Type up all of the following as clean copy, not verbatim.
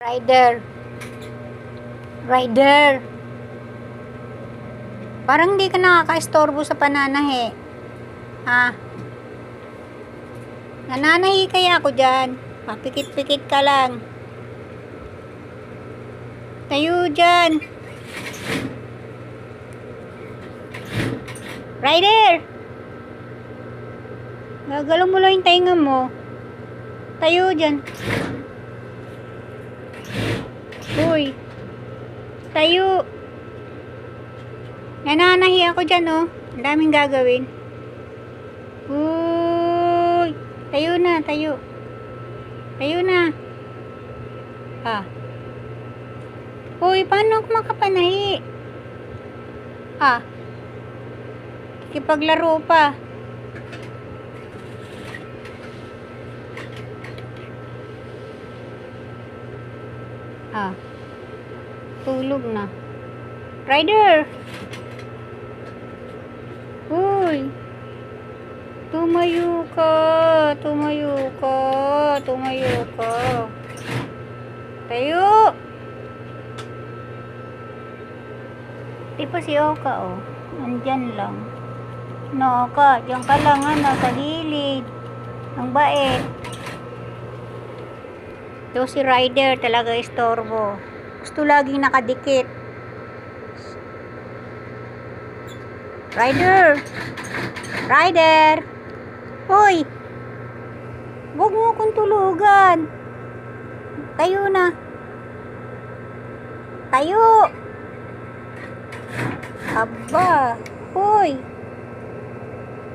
Rider. Rider. Parang hindi ka nakaka-istorbo sa pananahi. Ha? Nananahi kaya ako dyan. Papikit-pikit ka lang. Tayo dyan. Rider! Gagalaw mo lang yung tainga mo. Tayo dyan. Uy. Tayo. Nananahi ako dyan, oh. Ang daming gagawin. Uy. Tayo na, tayo. Tayo na. Ah. Uy, paano ako makapanahi? Ah. Kipaglaro pa. Ah. Tulog na. Rider! Uy! Tumayo ka! Tumayo ka! Tumayo ka! Tayo! Di pa si Oka, oh. Andyan lang. No, Oka, diyan ka lang, sa gilid. Ang bait. Ito si Rider, talaga istorbo. Gusto laging nakadikit. Rider! Rider! Hoy! Huwag mo akong tulugan. Tayo na. Tayo! Aba! Hoy!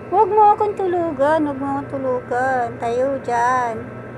Huwag mo akong tulugan. Huwag mo akong tulugan. Tayo dyan.